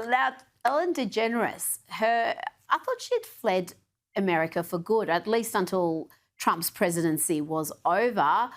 Now, Ellen DeGeneres, I thought she had fled America for good, at least until Trump's presidency was over.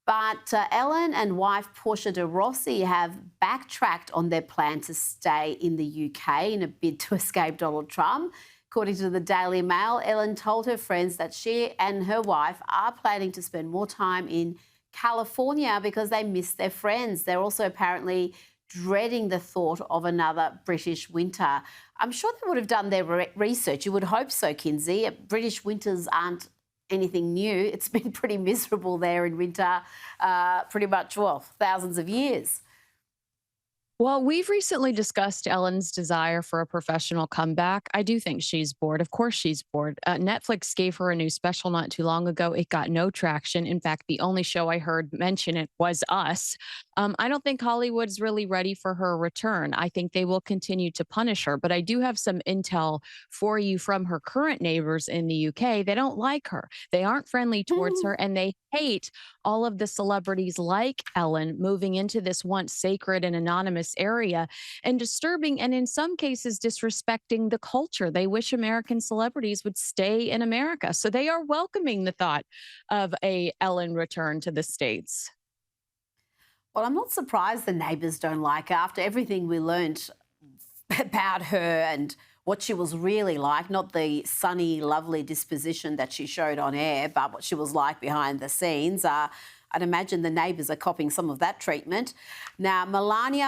But Ellen and wife Portia de Rossi have backtracked on their plan to stay in the UK in a bid to escape Donald Trump. According to the Daily Mail, Ellen told her friends that she and her wife are planning to spend more time in California because they miss their friends. They're also apparently dreading the thought of another British winter. I'm sure they would have done their research. You would hope so, Kinsey. British winters aren't anything new. It's been pretty miserable there in winter, pretty much, well, thousands of years. Well, we've recently discussed Ellen's desire for a professional comeback. I do think she's bored. Of course, she's bored. Netflix gave her a new special not too long ago. It got no traction. In fact, the only show I heard mention it was Us. I don't think Hollywood's really ready for her return. I think they will continue to punish her. But I do have some intel for you from her current neighbors in the UK. They don't like her, they aren't friendly towards her, and they hate all of the celebrities like Ellen moving into this once sacred and anonymous area and disturbing and in some cases disrespecting the culture. They wish American celebrities would stay in America. So they are welcoming the thought of a Ellen return to the States. Well, I'm not surprised the neighbours don't like her after everything we learnt about her and what she was really like, not the sunny, lovely disposition that she showed on air, but what she was like behind the scenes. I'd imagine the neighbours are copying some of that treatment. Now,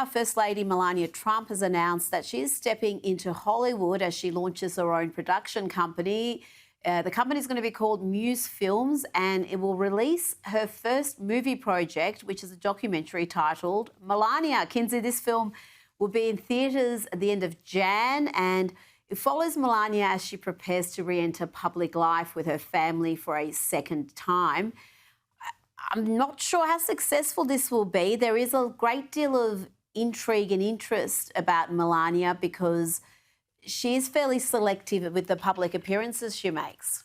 First Lady Melania Trump has announced that she is stepping into Hollywood as she launches her own production company. The company is going to be called Muse Films, and it will release her first movie project, which is a documentary titled Melania. Kinsey, this film will be in theatres at the end of Jan, and it follows Melania as she prepares to re-enter public life with her family for a second time. I'm not sure how successful this will be. There is a great deal of intrigue and interest about Melania because she is fairly selective with the public appearances she makes.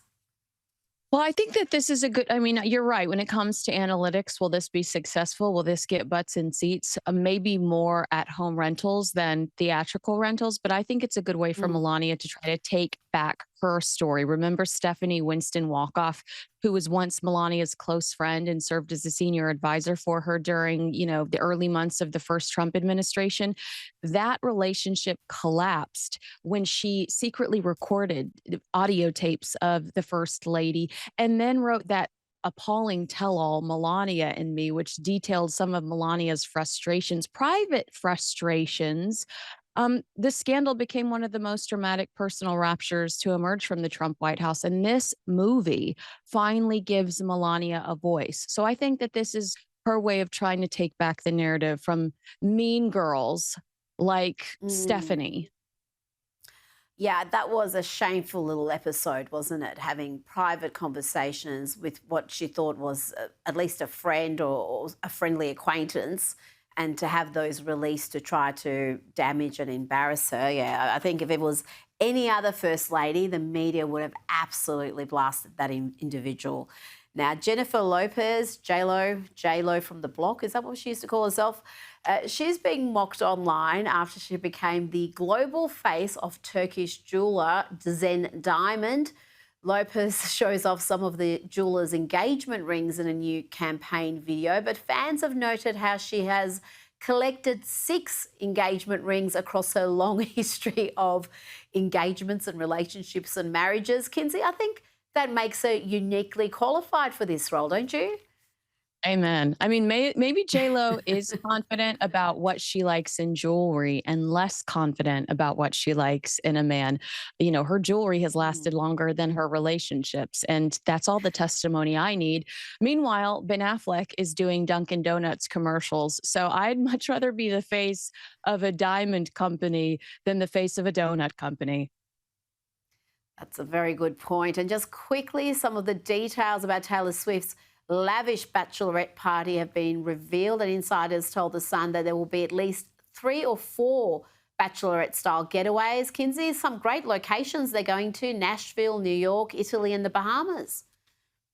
Well, I think that this is a good, I mean, you're right. When it comes to analytics, will this be successful? Will this get butts in seats? Maybe more at home rentals than theatrical rentals. But I think it's a good way for Mm. Melania to try to take back her story. Remember Stephanie Winston Walkoff, who was once Melania's close friend and served as a senior advisor for her during, the early months of the first Trump administration. That relationship collapsed when she secretly recorded audio tapes of the first lady and then wrote that appalling tell all, Melania and Me, which detailed some of Melania's frustrations, private frustrations. The scandal became one of the most dramatic personal raptures to emerge from the Trump White House. And this movie finally gives Melania a voice. So I think that this is her way of trying to take back the narrative from mean girls like Mm. Stephanie. Yeah, that was a shameful little episode, wasn't it? Having private conversations with what she thought was at least a friend or a friendly acquaintance, and to have those released to try to damage and embarrass her. Yeah, I think if it was any other First Lady, the media would have absolutely blasted that individual. Now, Jennifer Lopez, J-Lo from the block, is that what she used to call herself? She's being mocked online after she became the global face of Turkish jeweller Zen Diamond. Lopez shows off some of the jeweller's engagement rings in a new campaign video, but fans have noted how she has collected 6 engagement rings across her long history of engagements and relationships and marriages. Kinsey, I think that makes her uniquely qualified for this role, don't you? Amen. I mean, maybe J-Lo is confident about what she likes in jewelry and less confident about what she likes in a man. Her jewelry has lasted Mm. longer than her relationships, and that's all the testimony I need. Meanwhile, Ben Affleck is doing Dunkin' Donuts commercials, so I'd much rather be the face of a diamond company than the face of a donut company. That's a very good point. And just quickly, some of the details about Taylor Swift's lavish bachelorette party have been revealed, and insiders told The Sun that there will be at least 3 or 4 bachelorette-style getaways. Kinsey, some great locations they're going to: Nashville, New York, Italy and the Bahamas.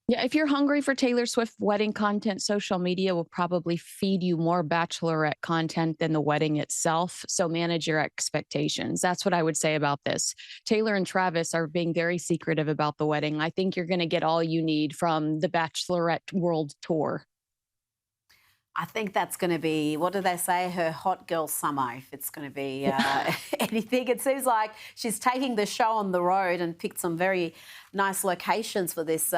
Yeah, if you're hungry for Taylor Swift wedding content, social media will probably feed you more bachelorette content than the wedding itself. So manage your expectations. That's what I would say about this. Taylor and Travis are being very secretive about the wedding. I think you're going to get all you need from the Bachelorette World Tour. I think that's going to be, what do they say, her hot girl summer, if it's going to be anything. It seems like she's taking the show on the road and picked some very nice locations for this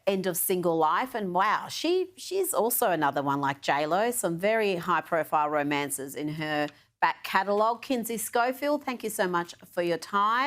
end of single life. And wow, she's also another one like J-Lo, some very high-profile romances in her back catalogue. Kinsey Schofield, thank you so much for your time.